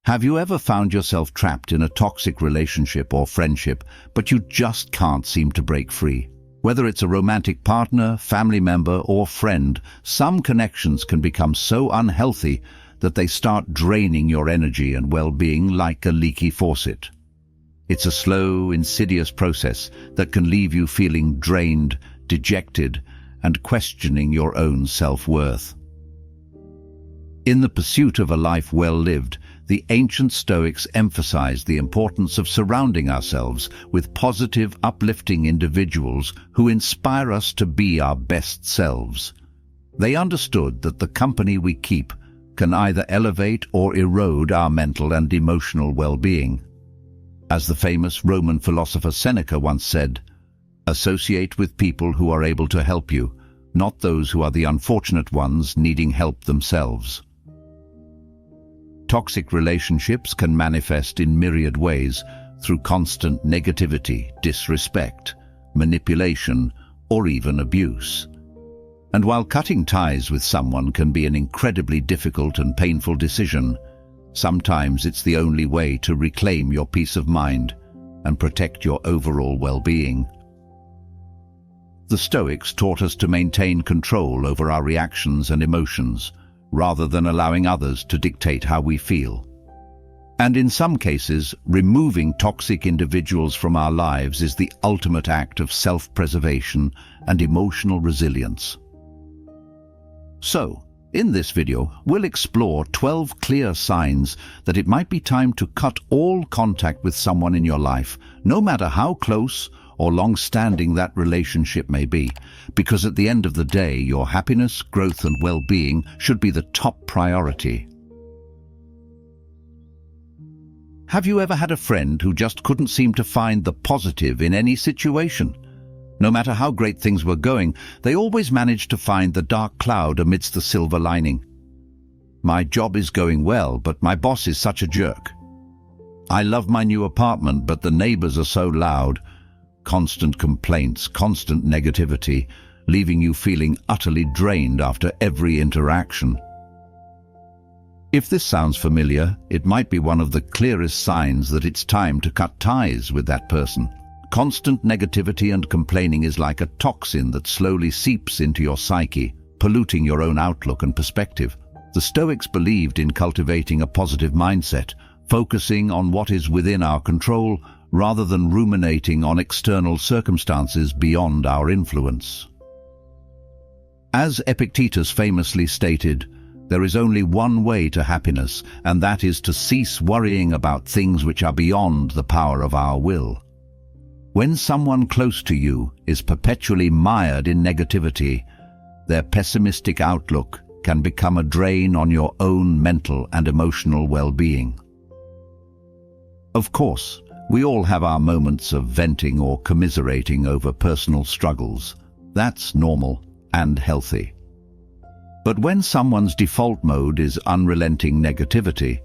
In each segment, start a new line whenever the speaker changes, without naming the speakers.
Have you ever found yourself trapped in a toxic relationship or friendship, but you just can't seem to break free? Whether it's a romantic partner, family member, or friend, some connections can become so unhealthy that they start draining your energy and well-being like a leaky faucet. It's a slow, insidious process that can leave you feeling drained, dejected, and questioning your own self-worth. In the pursuit of a life well lived, the ancient Stoics emphasized the importance of surrounding ourselves with positive, uplifting individuals who inspire us to be our best selves. They understood that the company we keep can either elevate or erode our mental and emotional well-being. As the famous Roman philosopher Seneca once said, "Associate with people who are able to help you, not those who are the unfortunate ones needing help themselves." Toxic relationships can manifest in myriad ways through constant negativity, disrespect, manipulation, or even abuse. And while cutting ties with someone can be an incredibly difficult and painful decision, sometimes it's the only way to reclaim your peace of mind and protect your overall well-being. The Stoics taught us to maintain control over our reactions and emotions, rather than allowing others to dictate how we feel. And in some cases, removing toxic individuals from our lives is the ultimate act of self-preservation and emotional resilience. So, in this video, we'll explore 12 clear signs that it might be time to cut all contact with someone in your life, no matter how close or long-standing that relationship may be, because at the end of the day, your happiness, growth, and well-being should be the top priority. Have you ever had a friend who just couldn't seem to find the positive in any situation? No matter how great things were going, they always managed to find the dark cloud amidst the silver lining. "My job is going well, but my boss is such a jerk. I love my new apartment, but the neighbors are so loud." Constant complaints, constant negativity, leaving you feeling utterly drained after every interaction. If this sounds familiar, it might be one of the clearest signs that it's time to cut ties with that person. Constant negativity and complaining is like a toxin that slowly seeps into your psyche, polluting your own outlook and perspective. The Stoics believed in cultivating a positive mindset, focusing on what is within our control rather than ruminating on external circumstances beyond our influence. As Epictetus famously stated, there is only one way to happiness, and that is to cease worrying about things which are beyond the power of our will. When someone close to you is perpetually mired in negativity, their pessimistic outlook can become a drain on your own mental and emotional well-being. Of course, we all have our moments of venting or commiserating over personal struggles. That's normal and healthy. But when someone's default mode is unrelenting negativity,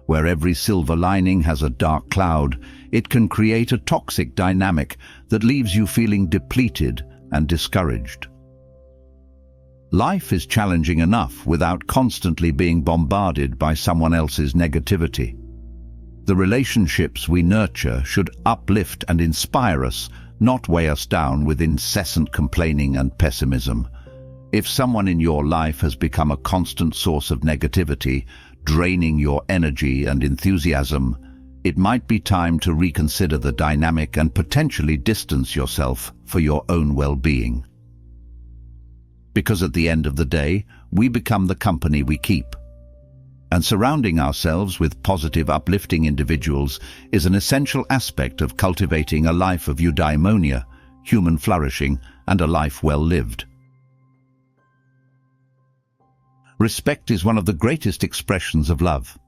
where every silver lining has a dark cloud, it can create a toxic dynamic that leaves you feeling depleted and discouraged. Life is challenging enough without constantly being bombarded by someone else's negativity. The relationships we nurture should uplift and inspire us, not weigh us down with incessant complaining and pessimism. If someone in your life has become a constant source of negativity, draining your energy and enthusiasm, it might be time to reconsider the dynamic and potentially distance yourself for your own well-being. Because at the end of the day, we become the company we keep. And surrounding ourselves with positive, uplifting individuals is an essential aspect of cultivating a life of eudaimonia, human flourishing, and a life well lived. Respect is one of the greatest expressions of love.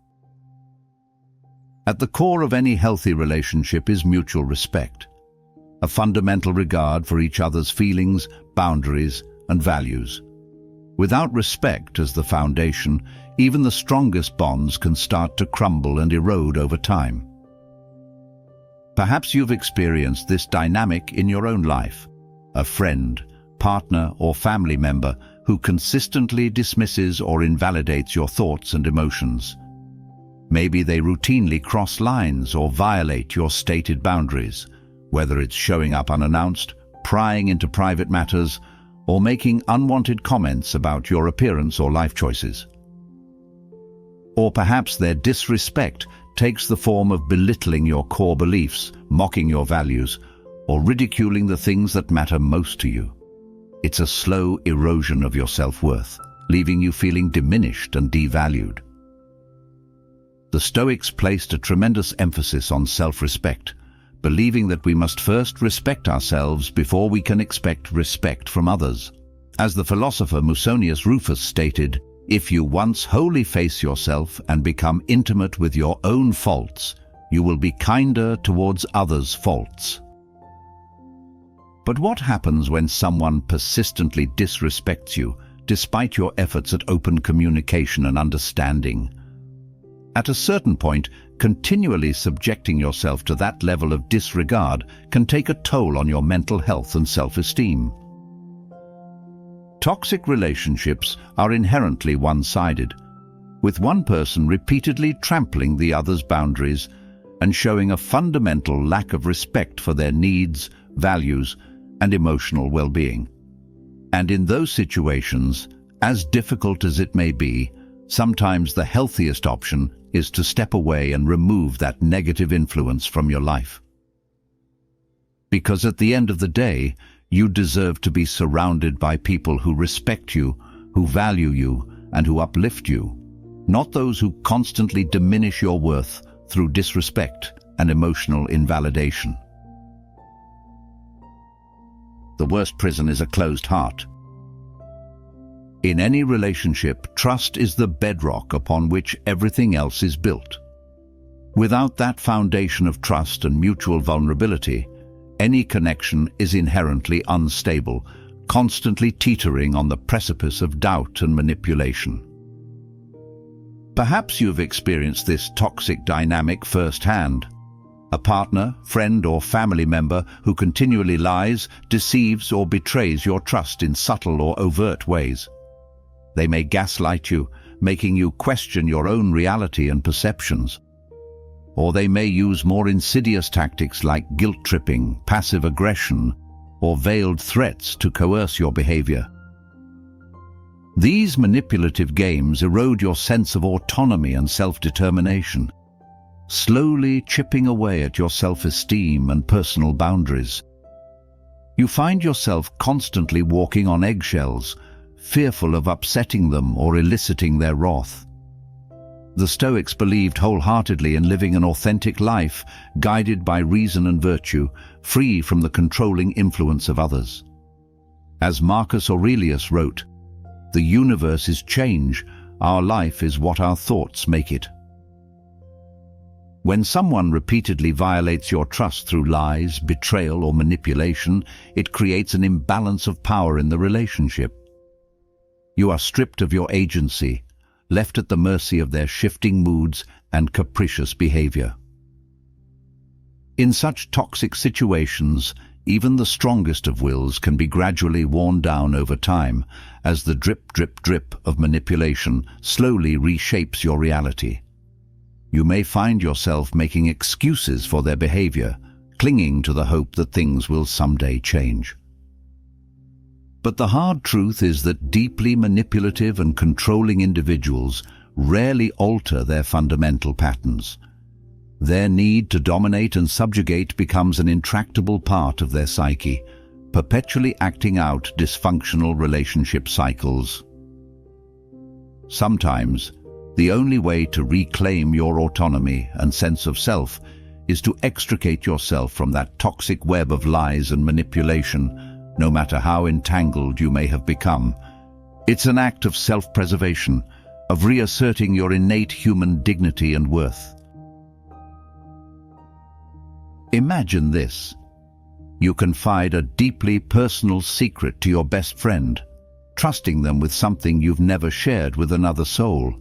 At the core of any healthy relationship is mutual respect, a fundamental regard for each other's feelings, boundaries, and values. Without respect as the foundation, even the strongest bonds can start to crumble and erode over time. Perhaps you've experienced this dynamic in your own life, a friend, partner, or family member who consistently dismisses or invalidates your thoughts and emotions. Maybe they routinely cross lines or violate your stated boundaries, whether it's showing up unannounced, prying into private matters, or making unwanted comments about your appearance or life choices. Or perhaps their disrespect takes the form of belittling your core beliefs, mocking your values, or ridiculing the things that matter most to you. It's a slow erosion of your self-worth, leaving you feeling diminished and devalued. The Stoics placed a tremendous emphasis on self-respect, believing that we must first respect ourselves before we can expect respect from others. As the philosopher Musonius Rufus stated, "If you once wholly face yourself and become intimate with your own faults, you will be kinder towards others' faults." But what happens when someone persistently disrespects you, despite your efforts at open communication and understanding? At a certain point, continually subjecting yourself to that level of disregard can take a toll on your mental health and self-esteem. Toxic relationships are inherently one-sided, with one person repeatedly trampling the other's boundaries and showing a fundamental lack of respect for their needs, values, and emotional well-being. And in those situations, as difficult as it may be, sometimes the healthiest option is to step away and remove that negative influence from your life. Because at the end of the day, you deserve to be surrounded by people who respect you, who value you, and who uplift you, not those who constantly diminish your worth through disrespect and emotional invalidation. The worst prison is a closed heart. In any relationship, trust is the bedrock upon which everything else is built. Without that foundation of trust and mutual vulnerability, any connection is inherently unstable, constantly teetering on the precipice of doubt and manipulation. Perhaps you've experienced this toxic dynamic firsthand. A partner, friend, or family member who continually lies, deceives, or betrays your trust in subtle or overt ways. They may gaslight you, making you question your own reality and perceptions. Or they may use more insidious tactics like guilt-tripping, passive aggression, or veiled threats to coerce your behavior. These manipulative games erode your sense of autonomy and self-determination, slowly chipping away at your self-esteem and personal boundaries. You find yourself constantly walking on eggshells, fearful of upsetting them or eliciting their wrath. The Stoics believed wholeheartedly in living an authentic life, guided by reason and virtue, free from the controlling influence of others. As Marcus Aurelius wrote, "The universe is change, our life is what our thoughts make it." When someone repeatedly violates your trust through lies, betrayal, or manipulation, it creates an imbalance of power in the relationship. You are stripped of your agency, left at the mercy of their shifting moods and capricious behavior. In such toxic situations, even the strongest of wills can be gradually worn down over time, as the drip, drip, drip of manipulation slowly reshapes your reality. You may find yourself making excuses for their behavior, clinging to the hope that things will someday change. But the hard truth is that deeply manipulative and controlling individuals rarely alter their fundamental patterns. Their need to dominate and subjugate becomes an intractable part of their psyche, perpetually acting out dysfunctional relationship cycles. Sometimes, the only way to reclaim your autonomy and sense of self is to extricate yourself from that toxic web of lies and manipulation, no matter how entangled you may have become. It's an act of self-preservation, of reasserting your innate human dignity and worth. Imagine this. You confide a deeply personal secret to your best friend, trusting them with something you've never shared with another soul.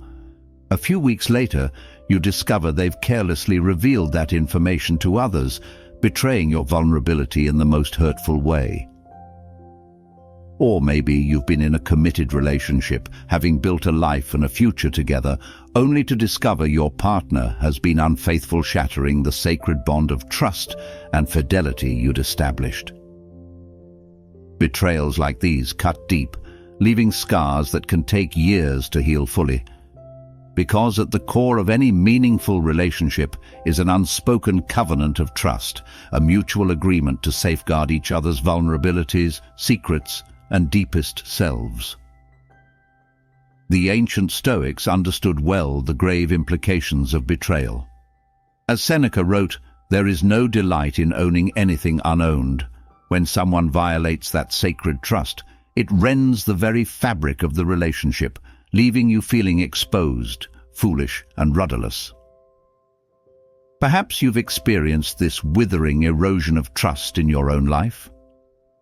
A few weeks later, you discover they've carelessly revealed that information to others, betraying your vulnerability in the most hurtful way. Or maybe you've been in a committed relationship, having built a life and a future together, only to discover your partner has been unfaithful, shattering the sacred bond of trust and fidelity you'd established. Betrayals like these cut deep, leaving scars that can take years to heal fully. Because at the core of any meaningful relationship is an unspoken covenant of trust, a mutual agreement to safeguard each other's vulnerabilities, secrets, and deepest selves. The ancient Stoics understood well the grave implications of betrayal. As Seneca wrote, "There is no delight in owning anything unowned. When someone violates that sacred trust, it rends the very fabric of the relationship, leaving you feeling exposed, foolish, and rudderless." Perhaps you've experienced this withering erosion of trust in your own life.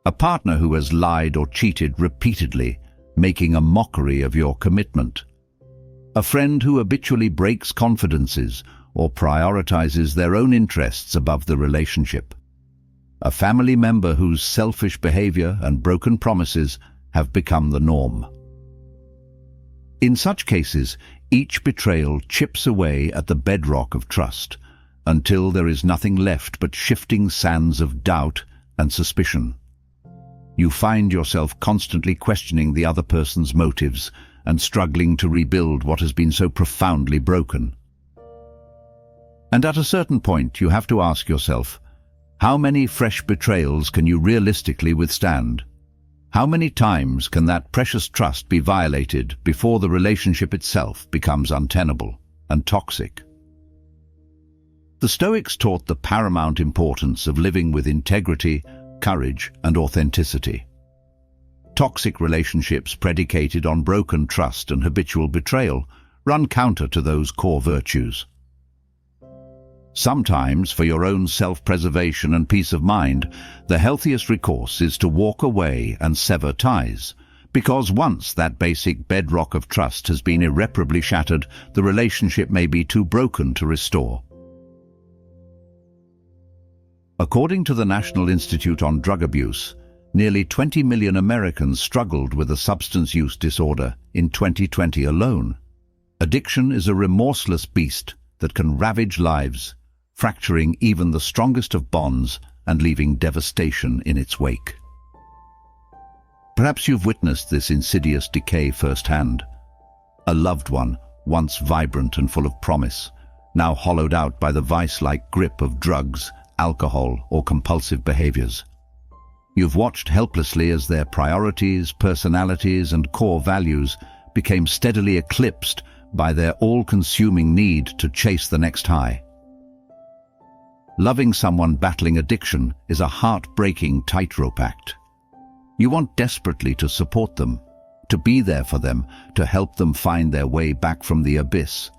A partner who has lied or cheated repeatedly, making a mockery of your commitment. A friend who habitually breaks confidences or prioritizes their own interests above the relationship. A family member whose selfish behavior and broken promises have become the norm. In such cases, each betrayal chips away at the bedrock of trust, until there is nothing left but shifting sands of doubt and suspicion. You find yourself constantly questioning the other person's motives and struggling to rebuild what has been so profoundly broken. And at a certain point, you have to ask yourself, how many fresh betrayals can you realistically withstand? How many times can that precious trust be violated before the relationship itself becomes untenable and toxic? The Stoics taught the paramount importance of living with integrity, courage, and authenticity. Toxic relationships predicated on broken trust and habitual betrayal run counter to those core virtues. Sometimes, for your own self-preservation and peace of mind, the healthiest recourse is to walk away and sever ties, because once that basic bedrock of trust has been irreparably shattered, the relationship may be too broken to restore. According to the National Institute on Drug Abuse, nearly 20 million Americans struggled with a substance use disorder in 2020 alone. Addiction is a remorseless beast that can ravage lives, fracturing even the strongest of bonds and leaving devastation in its wake. Perhaps you've witnessed this insidious decay firsthand. A loved one, once vibrant and full of promise, now hollowed out by the vice-like grip of drugs, alcohol, or compulsive behaviors. You've watched helplessly as their priorities, personalities, and core values became steadily eclipsed by their all-consuming need to chase the next high. Loving someone battling addiction is a heart-breaking tightrope act. You want desperately to support them, to be there for them, to help them find their way back from the abyss.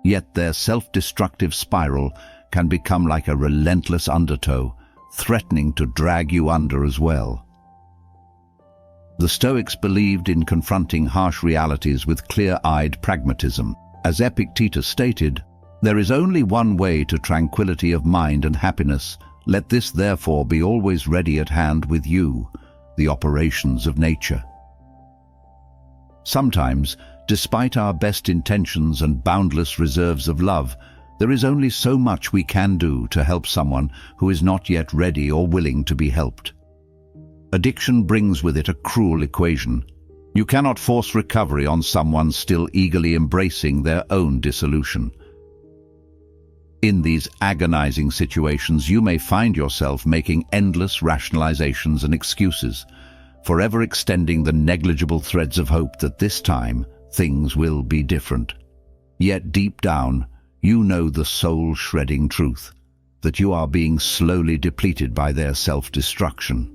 Yet their self-destructive spiral can become like a relentless undertow, threatening to drag you under as well. The Stoics believed in confronting harsh realities with clear-eyed pragmatism. As Epictetus stated, "There is only one way to tranquility of mind and happiness. Let this therefore be always ready at hand with you, the operations of nature." Sometimes, despite our best intentions and boundless reserves of love, there is only so much we can do to help someone who is not yet ready or willing to be helped. Addiction brings with it a cruel equation. You cannot force recovery on someone still eagerly embracing their own dissolution. In these agonizing situations, you may find yourself making endless rationalizations and excuses, forever extending the negligible threads of hope that this time things will be different. Yet deep down, you know the soul-shredding truth, that you are being slowly depleted by their self-destruction.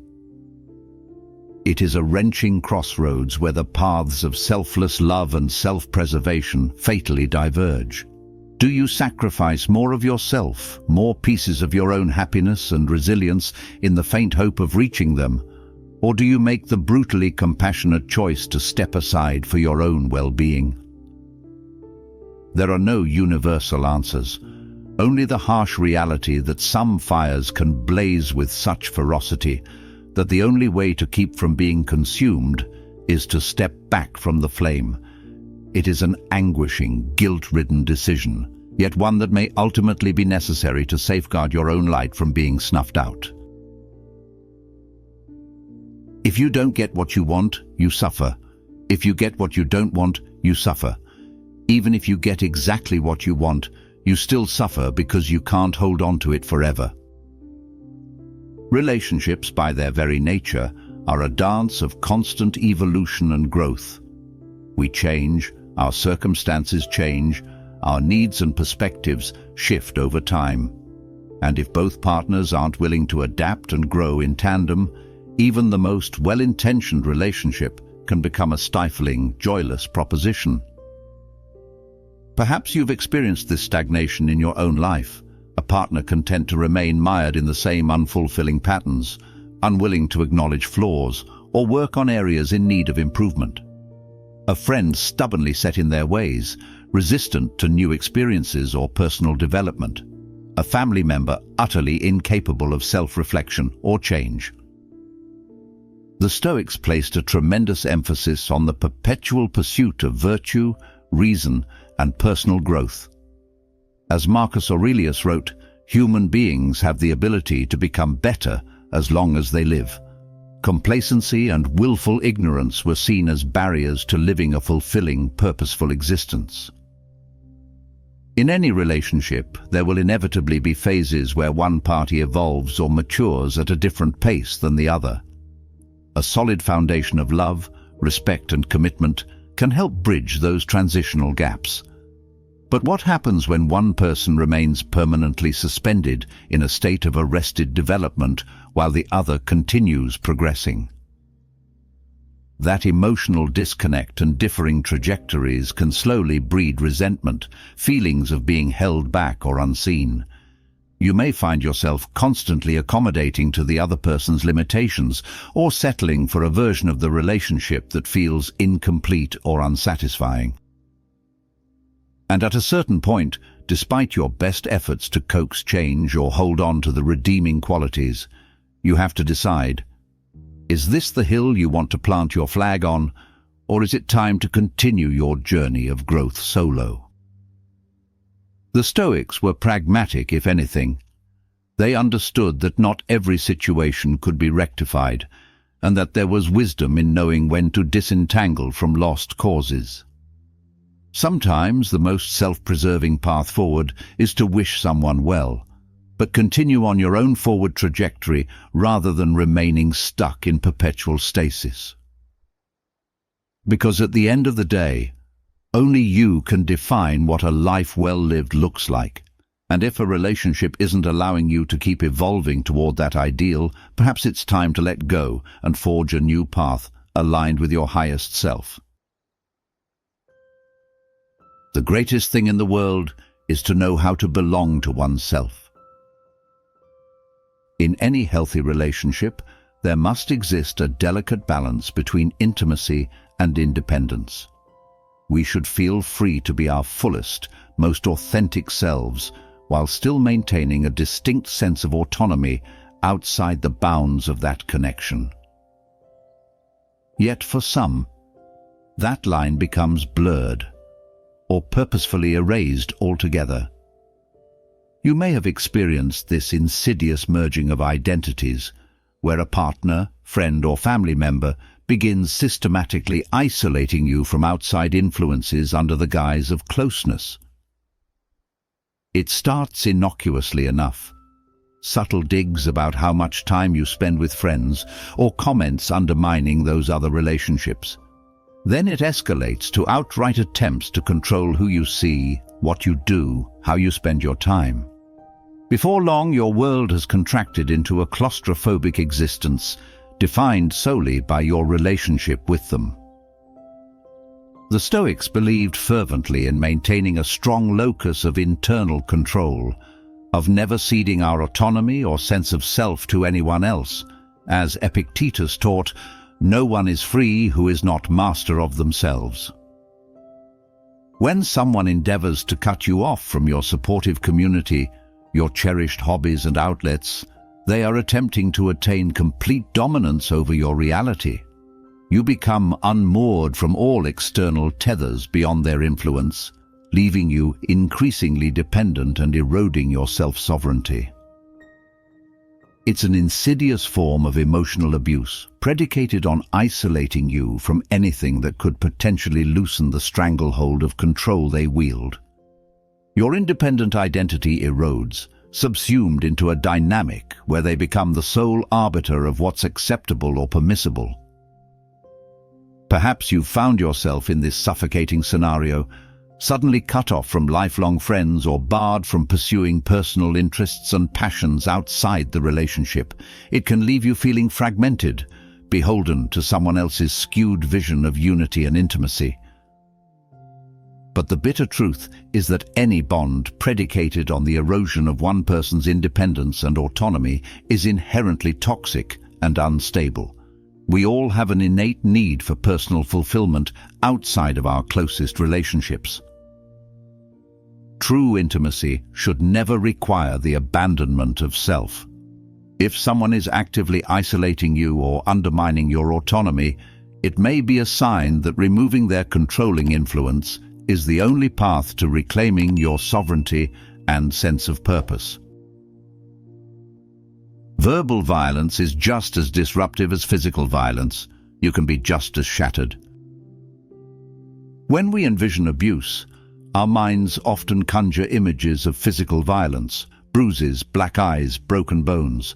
It is a wrenching crossroads where the paths of selfless love and self-preservation fatally diverge. Do you sacrifice more of yourself, more pieces of your own happiness and resilience in the faint hope of reaching them? Or do you make the brutally compassionate choice to step aside for your own well-being? There are no universal answers, only the harsh reality that some fires can blaze with such ferocity that the only way to keep from being consumed is to step back from the flame. It is an anguishing, guilt-ridden decision, yet one that may ultimately be necessary to safeguard your own light from being snuffed out. If you don't get what you want, you suffer. If you get what you don't want, you suffer. Even if you get exactly what you want, you still suffer because you can't hold on to it forever. Relationships, by their very nature, are a dance of constant evolution and growth. We change, our circumstances change, our needs and perspectives shift over time. And if both partners aren't willing to adapt and grow in tandem, even the most well-intentioned relationship can become a stifling, joyless proposition. Perhaps you've experienced this stagnation in your own life, a partner content to remain mired in the same unfulfilling patterns, unwilling to acknowledge flaws or work on areas in need of improvement. A friend stubbornly set in their ways, resistant to new experiences or personal development. A family member utterly incapable of self-reflection or change. The Stoics placed a tremendous emphasis on the perpetual pursuit of virtue, reason, and personal growth. As Marcus Aurelius wrote, human beings have the ability to become better as long as they live. Complacency and willful ignorance were seen as barriers to living a fulfilling, purposeful existence. In any relationship, there will inevitably be phases where one party evolves or matures at a different pace than the other. A solid foundation of love, respect, and commitment can help bridge those transitional gaps. But what happens when one person remains permanently suspended in a state of arrested development while the other continues progressing? That emotional disconnect and differing trajectories can slowly breed resentment, feelings of being held back or unseen. You may find yourself constantly accommodating to the other person's limitations or settling for a version of the relationship that feels incomplete or unsatisfying. And at a certain point, despite your best efforts to coax change or hold on to the redeeming qualities, you have to decide, is this the hill you want to plant your flag on, or is it time to continue your journey of growth solo? The Stoics were pragmatic, if anything. They understood that not every situation could be rectified, and that there was wisdom in knowing when to disentangle from lost causes. Sometimes the most self-preserving path forward is to wish someone well, but continue on your own forward trajectory rather than remaining stuck in perpetual stasis. Because at the end of the day, only you can define what a life well lived looks like. And if a relationship isn't allowing you to keep evolving toward that ideal, perhaps it's time to let go and forge a new path aligned with your highest self. The greatest thing in the world is to know how to belong to oneself. In any healthy relationship, there must exist a delicate balance between intimacy and independence. We should feel free to be our fullest, most authentic selves, while still maintaining a distinct sense of autonomy outside the bounds of that connection. Yet for some, that line becomes blurred, or purposefully erased altogether. You may have experienced this insidious merging of identities, where a partner, friend, or family member begins systematically isolating you from outside influences under the guise of closeness. It starts innocuously enough. Subtle digs about how much time you spend with friends, or comments undermining those other relationships. Then it escalates to outright attempts to control who you see, what you do, how you spend your time. Before long, your world has contracted into a claustrophobic existence, defined solely by your relationship with them. The Stoics believed fervently in maintaining a strong locus of internal control, of never ceding our autonomy or sense of self to anyone else. As Epictetus taught, no one is free who is not master of themselves. When someone endeavors to cut you off from your supportive community, your cherished hobbies and outlets, they are attempting to attain complete dominance over your reality. You become unmoored from all external tethers beyond their influence, leaving you increasingly dependent and eroding your self-sovereignty. It's an insidious form of emotional abuse, predicated on isolating you from anything that could potentially loosen the stranglehold of control they wield. Your independent identity erodes, subsumed into a dynamic where they become the sole arbiter of what's acceptable or permissible. Perhaps you've found yourself in this suffocating scenario, suddenly cut off from lifelong friends or barred from pursuing personal interests and passions outside the relationship. It can leave you feeling fragmented, beholden to someone else's skewed vision of unity and intimacy. But the bitter truth is that any bond predicated on the erosion of one person's independence and autonomy is inherently toxic and unstable. We all have an innate need for personal fulfillment outside of our closest relationships. True intimacy should never require the abandonment of self. If someone is actively isolating you or undermining your autonomy, it may be a sign that removing their controlling influence is the only path to reclaiming your sovereignty and sense of purpose. Verbal violence is just as disruptive as physical violence. You can be just as shattered. When we envision abuse, our minds often conjure images of physical violence, bruises, black eyes, broken bones.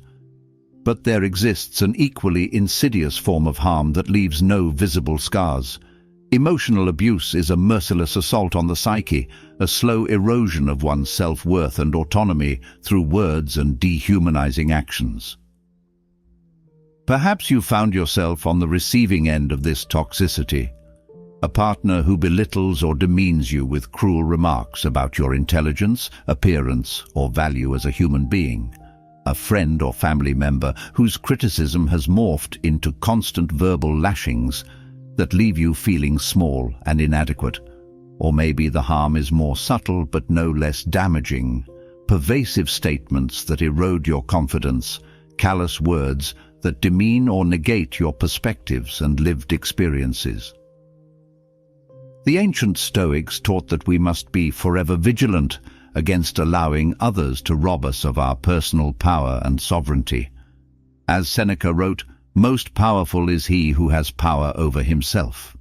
But there exists an equally insidious form of harm that leaves no visible scars. Emotional abuse is a merciless assault on the psyche, a slow erosion of one's self-worth and autonomy through words and dehumanizing actions. Perhaps you found yourself on the receiving end of this toxicity, a partner who belittles or demeans you with cruel remarks about your intelligence, appearance, or value as a human being. A friend or family member whose criticism has morphed into constant verbal lashings that leave you feeling small and inadequate. Or maybe the harm is more subtle but no less damaging. Pervasive statements that erode your confidence, callous words that demean or negate your perspectives and lived experiences. The ancient Stoics taught that we must be forever vigilant against allowing others to rob us of our personal power and sovereignty. As Seneca wrote, "Most powerful is he who has power over himself."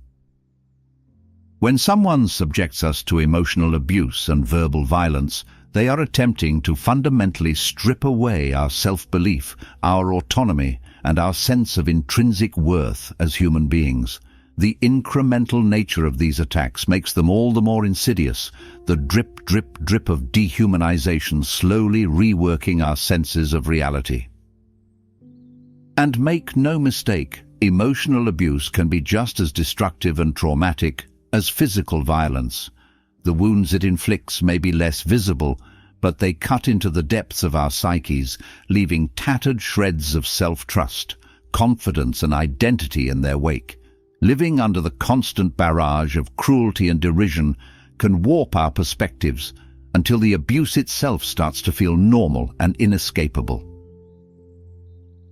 When someone subjects us to emotional abuse and verbal violence, they are attempting to fundamentally strip away our self-belief, our autonomy, and our sense of intrinsic worth as human beings. The incremental nature of these attacks makes them all the more insidious, the drip, drip, drip of dehumanization slowly reworking our senses of reality. And make no mistake, emotional abuse can be just as destructive and traumatic as physical violence. The wounds it inflicts may be less visible, but they cut into the depths of our psyches, leaving tattered shreds of self-trust, confidence and identity in their wake. Living under the constant barrage of cruelty and derision can warp our perspectives until the abuse itself starts to feel normal and inescapable.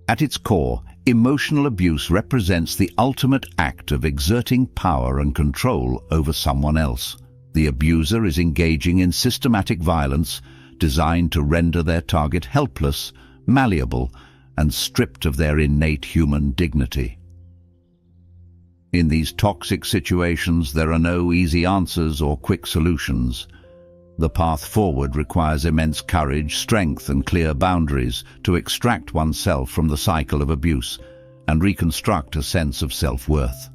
At its core, emotional abuse represents the ultimate act of exerting power and control over someone else. The abuser is engaging in systematic violence designed to render their target helpless, malleable, and stripped of their innate human dignity. In these toxic situations, there are no easy answers or quick solutions. The path forward requires immense courage, strength, and clear boundaries to extract oneself from the cycle of abuse and reconstruct a sense of self-worth.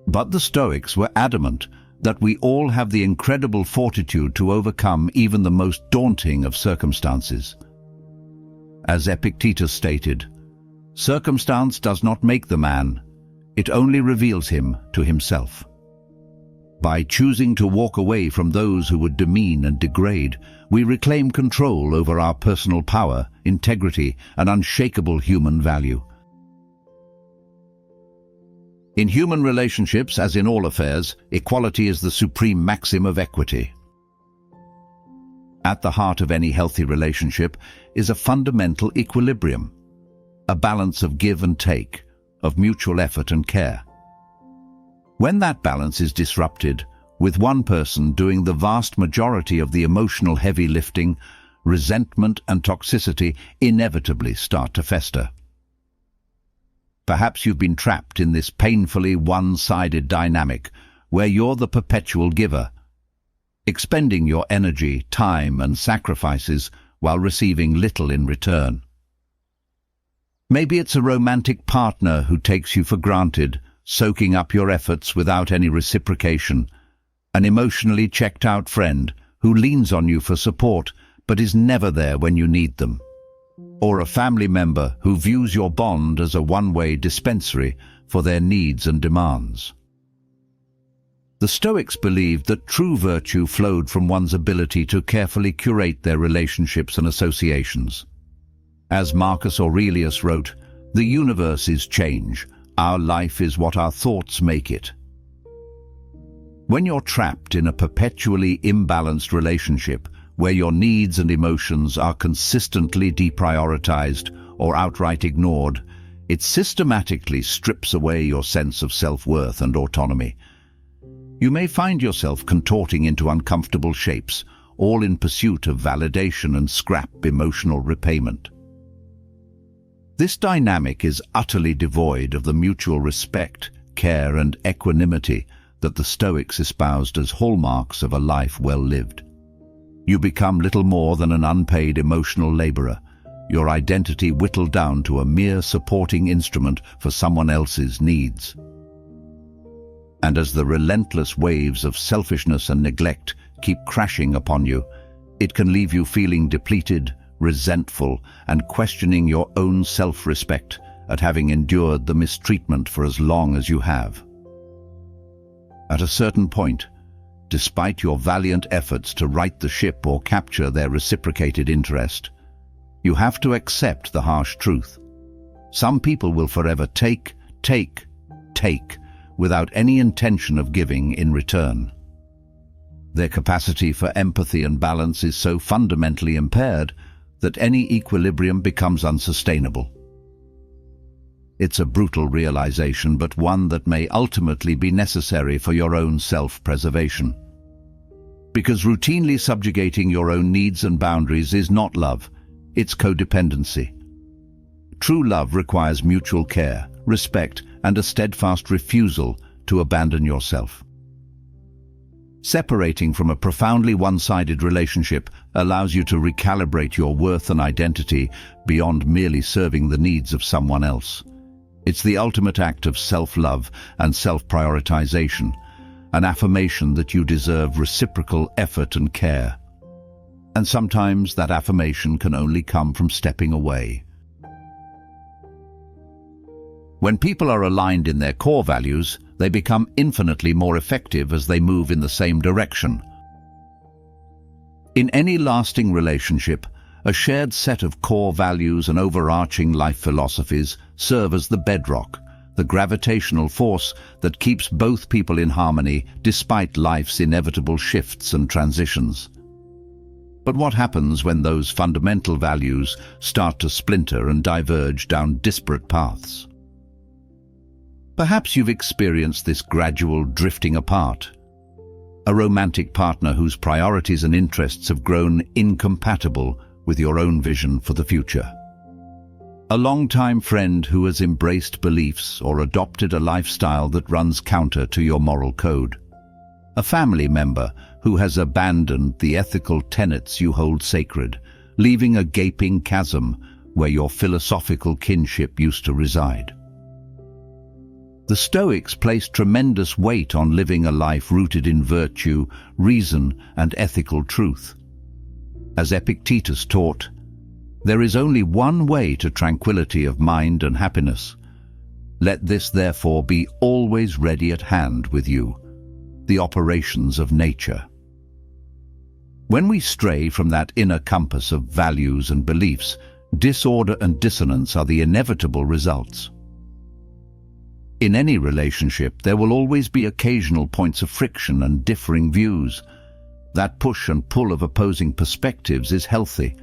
But the Stoics were adamant that we all have the incredible fortitude to overcome even the most daunting of circumstances. As Epictetus stated, "Circumstance does not make the man, it only reveals him to himself." By choosing to walk away from those who would demean and degrade, we reclaim control over our personal power, integrity, and unshakable human value. In human relationships, as in all affairs, equality is the supreme maxim of equity. At the heart of any healthy relationship is a fundamental equilibrium, a balance of give and take, of mutual effort and care. When that balance is disrupted, with one person doing the vast majority of the emotional heavy lifting, resentment and toxicity inevitably start to fester. Perhaps you've been trapped in this painfully one-sided dynamic where you're the perpetual giver, expending your energy, time and sacrifices while receiving little in return. Maybe it's a romantic partner who takes you for granted, soaking up your efforts without any reciprocation, an emotionally checked-out friend who leans on you for support but is never there when you need them, or a family member who views your bond as a one-way dispensary for their needs and demands. The Stoics believed that true virtue flowed from one's ability to carefully curate their relationships and associations. As Marcus Aurelius wrote, "The universe is change. Our life is what our thoughts make it." When you're trapped in a perpetually imbalanced relationship where your needs and emotions are consistently deprioritized or outright ignored, it systematically strips away your sense of self-worth and autonomy. You may find yourself contorting into uncomfortable shapes, all in pursuit of validation and scrap emotional repayment. This dynamic is utterly devoid of the mutual respect, care and equanimity that the Stoics espoused as hallmarks of a life well lived. You become little more than an unpaid emotional laborer, your identity whittled down to a mere supporting instrument for someone else's needs. And as the relentless waves of selfishness and neglect keep crashing upon you, it can leave you feeling depleted, resentful, and questioning your own self-respect at having endured the mistreatment for as long as you have. At a certain point, despite your valiant efforts to right the ship or capture their reciprocated interest, you have to accept the harsh truth. Some people will forever take, without any intention of giving in return. Their capacity for empathy and balance is so fundamentally impaired that any equilibrium becomes unsustainable. It's a brutal realization, but one that may ultimately be necessary for your own self-preservation. Because routinely subjugating your own needs and boundaries is not love, it's codependency. True love requires mutual care, respect, and a steadfast refusal to abandon yourself. Separating from a profoundly one-sided relationship allows you to recalibrate your worth and identity beyond merely serving the needs of someone else. It's the ultimate act of self-love and self-prioritization, an affirmation that you deserve reciprocal effort and care. And sometimes that affirmation can only come from stepping away. When people are aligned in their core values, they become infinitely more effective as they move in the same direction. In any lasting relationship, a shared set of core values and overarching life philosophies serve as the bedrock, the gravitational force that keeps both people in harmony despite life's inevitable shifts and transitions. But what happens when those fundamental values start to splinter and diverge down disparate paths? Perhaps you've experienced this gradual drifting apart. A romantic partner whose priorities and interests have grown incompatible with your own vision for the future. A long-time friend who has embraced beliefs or adopted a lifestyle that runs counter to your moral code. A family member who has abandoned the ethical tenets you hold sacred, leaving a gaping chasm where your philosophical kinship used to reside. The Stoics placed tremendous weight on living a life rooted in virtue, reason, and ethical truth. As Epictetus taught, there is only one way to tranquility of mind and happiness. Let this therefore be always ready at hand with you, the operations of nature. When we stray from that inner compass of values and beliefs, disorder and dissonance are the inevitable results. In any relationship, there will always be occasional points of friction and differing views. That push and pull of opposing perspectives is healthy.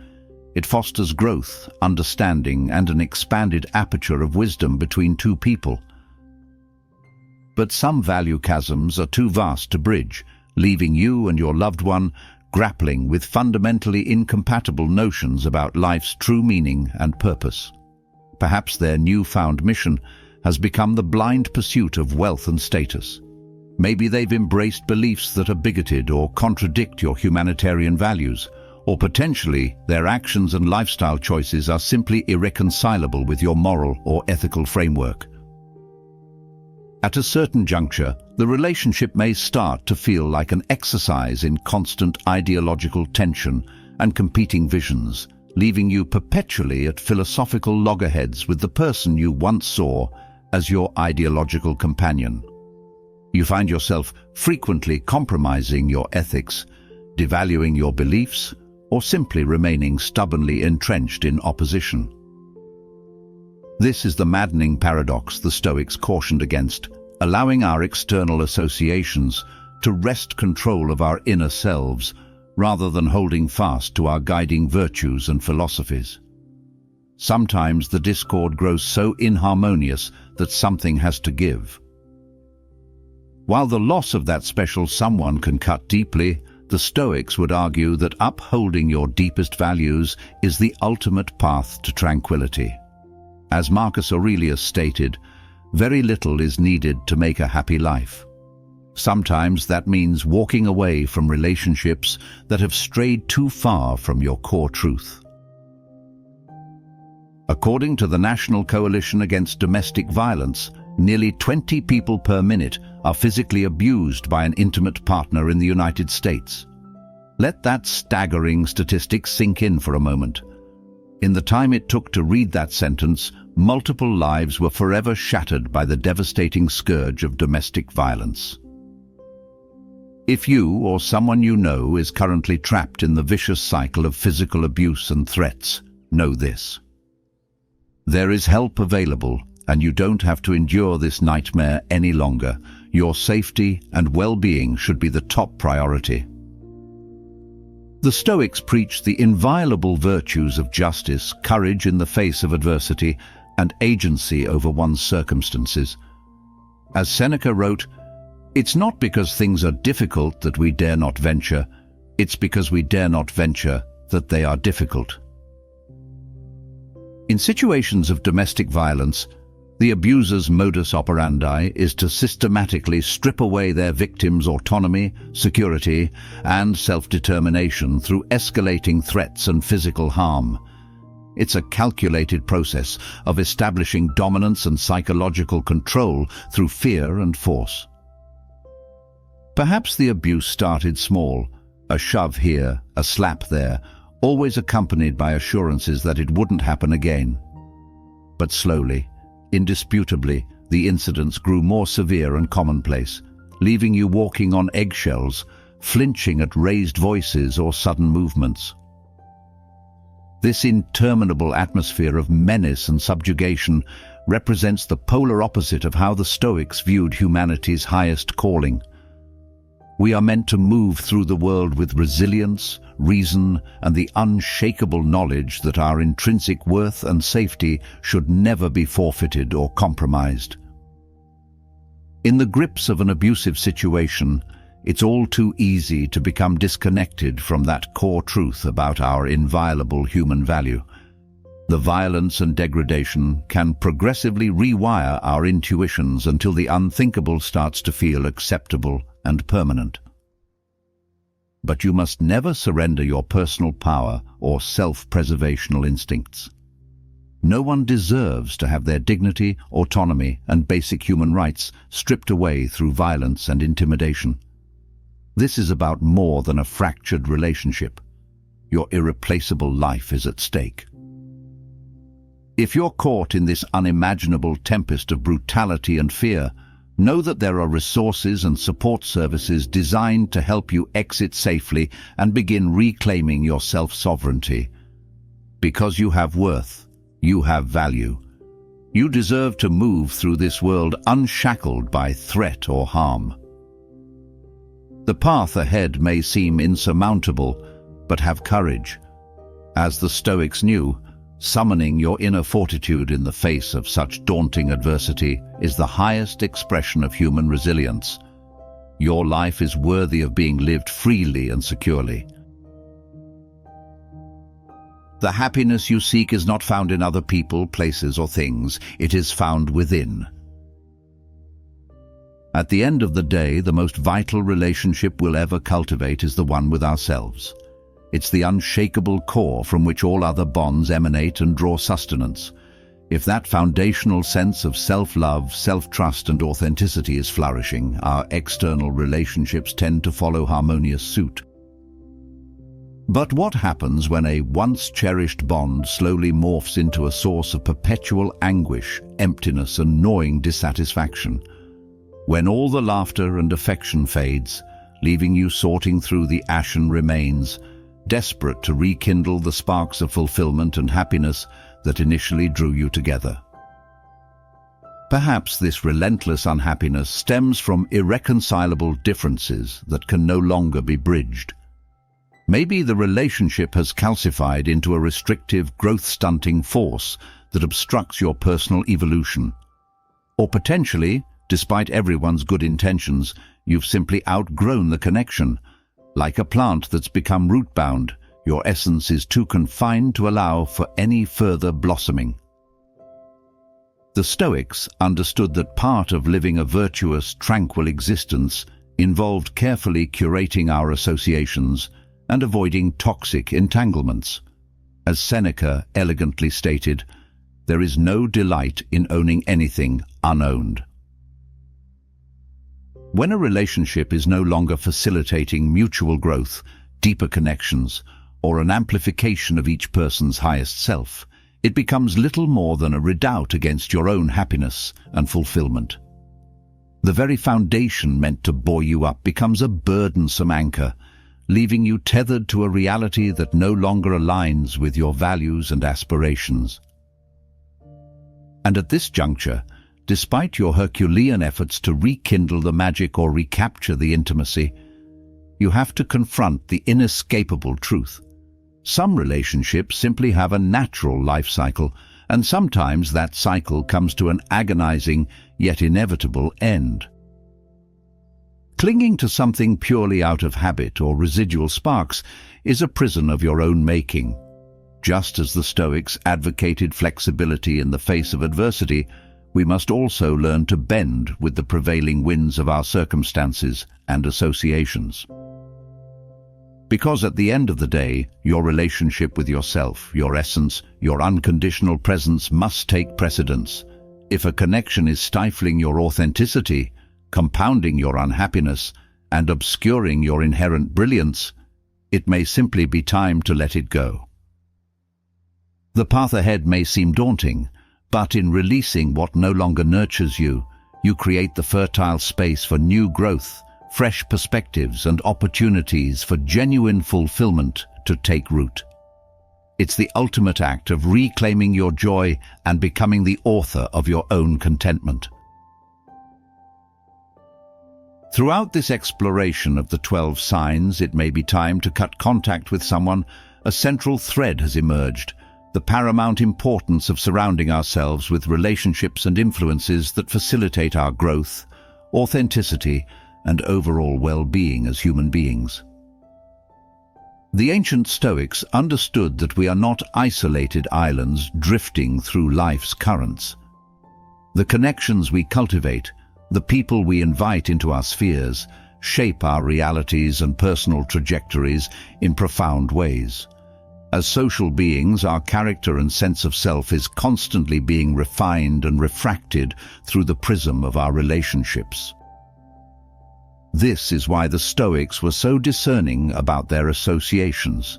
It fosters growth, understanding, and an expanded aperture of wisdom between two people. But some value chasms are too vast to bridge, leaving you and your loved one grappling with fundamentally incompatible notions about life's true meaning and purpose. Perhaps their newfound mission has become the blind pursuit of wealth and status. Maybe they've embraced beliefs that are bigoted or contradict your humanitarian values, or potentially their actions and lifestyle choices are simply irreconcilable with your moral or ethical framework. At a certain juncture, the relationship may start to feel like an exercise in constant ideological tension and competing visions, leaving you perpetually at philosophical loggerheads with the person you once saw as your ideological companion. You find yourself frequently compromising your ethics, devaluing your beliefs, or simply remaining stubbornly entrenched in opposition. This is the maddening paradox the Stoics cautioned against, allowing our external associations to wrest control of our inner selves rather than holding fast to our guiding virtues and philosophies. Sometimes the discord grows so inharmonious that something has to give. While the loss of that special someone can cut deeply, the Stoics would argue that upholding your deepest values is the ultimate path to tranquility. As Marcus Aurelius stated, very little is needed to make a happy life. Sometimes that means walking away from relationships that have strayed too far from your core truth. According to the National Coalition Against Domestic Violence, nearly 20 people per minute are physically abused by an intimate partner in the United States. Let that staggering statistic sink in for a moment. In the time it took to read that sentence, multiple lives were forever shattered by the devastating scourge of domestic violence. If you or someone you know is currently trapped in the vicious cycle of physical abuse and threats, know this. There is help available, and you don't have to endure this nightmare any longer. Your safety and well-being should be the top priority. The Stoics preach the inviolable virtues of justice, courage in the face of adversity, and agency over one's circumstances. As Seneca wrote, "It's not because things are difficult that we dare not venture, it's because we dare not venture that they are difficult." In situations of domestic violence, the abuser's modus operandi is to systematically strip away their victims' autonomy, security, and self-determination through escalating threats and physical harm. It's a calculated process of establishing dominance and psychological control through fear and force. Perhaps the abuse started small, a shove here, a slap there, always accompanied by assurances that it wouldn't happen again. But slowly, indisputably, the incidents grew more severe and commonplace, leaving you walking on eggshells, flinching at raised voices or sudden movements. This interminable atmosphere of menace and subjugation represents the polar opposite of how the Stoics viewed humanity's highest calling. We are meant to move through the world with resilience, reason, and the unshakable knowledge that our intrinsic worth and safety should never be forfeited or compromised. In the grips of an abusive situation, it's all too easy to become disconnected from that core truth about our inviolable human value. The violence and degradation can progressively rewire our intuitions until the unthinkable starts to feel acceptable and permanent. But you must never surrender your personal power or self-preservational instincts. No one deserves to have their dignity, autonomy, and basic human rights stripped away through violence and intimidation. This is about more than a fractured relationship. Your irreplaceable life is at stake. If you're caught in this unimaginable tempest of brutality and fear, know that there are resources and support services designed to help you exit safely and begin reclaiming your self-sovereignty. Because you have worth, you have value. You deserve to move through this world unshackled by threat or harm. The path ahead may seem insurmountable, but have courage. As the Stoics knew, summoning your inner fortitude in the face of such daunting adversity is the highest expression of human resilience. Your life is worthy of being lived freely and securely. The happiness you seek is not found in other people, places, or things. It is found within. At the end of the day, the most vital relationship we'll ever cultivate is the one with ourselves. It's the unshakable core from which all other bonds emanate and draw sustenance. If that foundational sense of self-love, self-trust, and authenticity is flourishing, our external relationships tend to follow harmonious suit. But what happens when a once-cherished bond slowly morphs into a source of perpetual anguish, emptiness, and gnawing dissatisfaction? When all the laughter and affection fades, leaving you sorting through the ashen remains, desperate to rekindle the sparks of fulfillment and happiness that initially drew you together. Perhaps this relentless unhappiness stems from irreconcilable differences that can no longer be bridged. Maybe the relationship has calcified into a restrictive, growth-stunting force that obstructs your personal evolution. Or potentially, despite everyone's good intentions, you've simply outgrown the connection. Like a plant that's become root-bound, your essence is too confined to allow for any further blossoming. The Stoics understood that part of living a virtuous, tranquil existence involved carefully curating our associations and avoiding toxic entanglements. As Seneca elegantly stated, there is no delight in owning anything unowned. When a relationship is no longer facilitating mutual growth, deeper connections, or an amplification of each person's highest self, it becomes little more than a redoubt against your own happiness and fulfillment. The very foundation meant to buoy you up becomes a burdensome anchor, leaving you tethered to a reality that no longer aligns with your values and aspirations. And at this juncture, despite your Herculean efforts to rekindle the magic or recapture the intimacy, you have to confront the inescapable truth. Some relationships simply have a natural life cycle, and sometimes that cycle comes to an agonizing yet inevitable end. Clinging to something purely out of habit or residual sparks is a prison of your own making. Just as the Stoics advocated flexibility in the face of adversity, we must also learn to bend with the prevailing winds of our circumstances and associations. Because at the end of the day, your relationship with yourself, your essence, your unconditional presence must take precedence. If a connection is stifling your authenticity, compounding your unhappiness, and obscuring your inherent brilliance, it may simply be time to let it go. The path ahead may seem daunting, but in releasing what no longer nurtures you, you create the fertile space for new growth, fresh perspectives, and opportunities for genuine fulfillment to take root. It's the ultimate act of reclaiming your joy and becoming the author of your own contentment. Throughout this exploration of the 12 signs, it may be time to cut contact with someone. A central thread has emerged: the paramount importance of surrounding ourselves with relationships and influences that facilitate our growth, authenticity, and overall well-being as human beings. The ancient Stoics understood that we are not isolated islands drifting through life's currents. The connections we cultivate, the people we invite into our spheres, shape our realities and personal trajectories in profound ways. As social beings, our character and sense of self is constantly being refined and refracted through the prism of our relationships. This is why the Stoics were so discerning about their associations,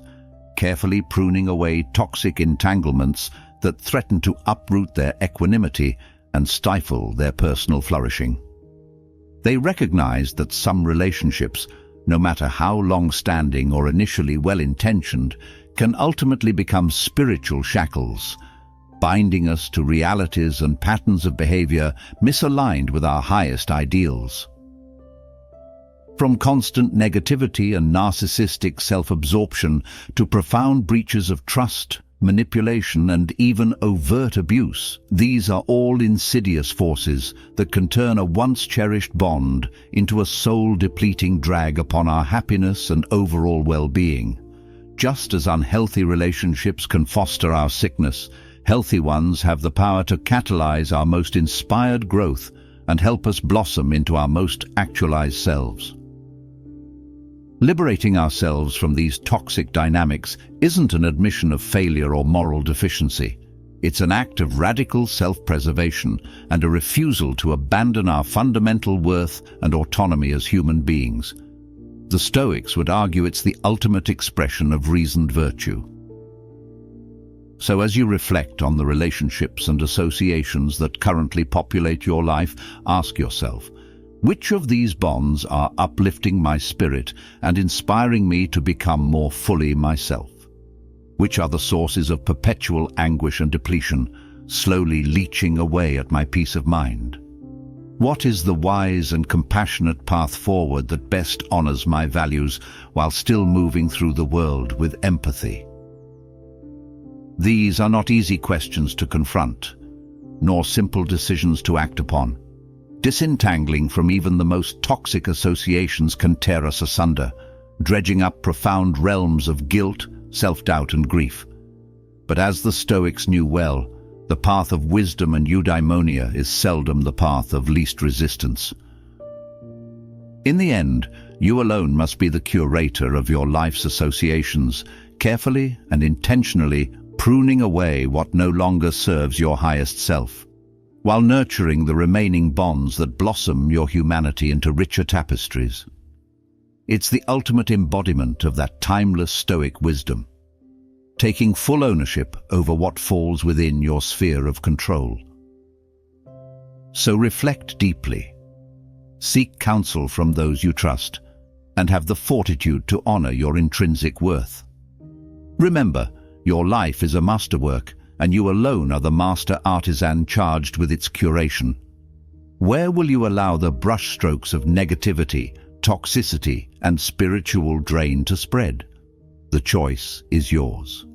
carefully pruning away toxic entanglements that threaten to uproot their equanimity and stifle their personal flourishing. They recognized that some relationships, no matter how long-standing or initially well-intentioned, can ultimately become spiritual shackles, binding us to realities and patterns of behavior misaligned with our highest ideals. From constant negativity and narcissistic self-absorption to profound breaches of trust, manipulation, and even overt abuse, these are all insidious forces that can turn a once-cherished bond into a soul-depleting drag upon our happiness and overall well-being. Just as unhealthy relationships can foster our sickness, healthy ones have the power to catalyze our most inspired growth and help us blossom into our most actualized selves. Liberating ourselves from these toxic dynamics isn't an admission of failure or moral deficiency. It's an act of radical self-preservation and a refusal to abandon our fundamental worth and autonomy as human beings. The Stoics would argue it's the ultimate expression of reasoned virtue. So as you reflect on the relationships and associations that currently populate your life, ask yourself, which of these bonds are uplifting my spirit and inspiring me to become more fully myself? Which are the sources of perpetual anguish and depletion, slowly leaching away at my peace of mind? What is the wise and compassionate path forward that best honors my values while still moving through the world with empathy? These are not easy questions to confront, nor simple decisions to act upon. Disentangling from even the most toxic associations can tear us asunder, dredging up profound realms of guilt, self-doubt, and grief. But as the Stoics knew well, the path of wisdom and eudaimonia is seldom the path of least resistance. In the end, you alone must be the curator of your life's associations, carefully and intentionally pruning away what no longer serves your highest self, while nurturing the remaining bonds that blossom your humanity into richer tapestries. It's the ultimate embodiment of that timeless Stoic wisdom, taking full ownership over what falls within your sphere of control. So reflect deeply, seek counsel from those you trust, and have the fortitude to honor your intrinsic worth. Remember, your life is a masterwork, and you alone are the master artisan charged with its curation. Where will you allow the brushstrokes of negativity, toxicity, and spiritual drain to spread? The choice is yours.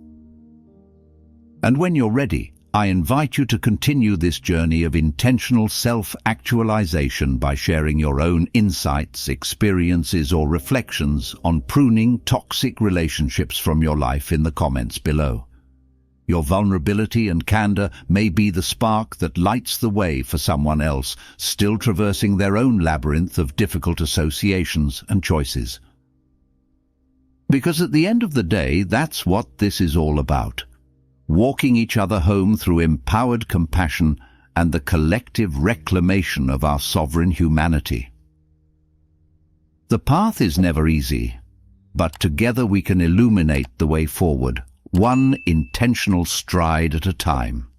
And when you're ready, I invite you to continue this journey of intentional self-actualization by sharing your own insights, experiences, or reflections on pruning toxic relationships from your life in the comments below. Your vulnerability and candor may be the spark that lights the way for someone else, still traversing their own labyrinth of difficult associations and choices. Because at the end of the day, that's what this is all about. Walking each other home through empowered compassion and the collective reclamation of our sovereign humanity. The path is never easy, but together we can illuminate the way forward, one intentional stride at a time.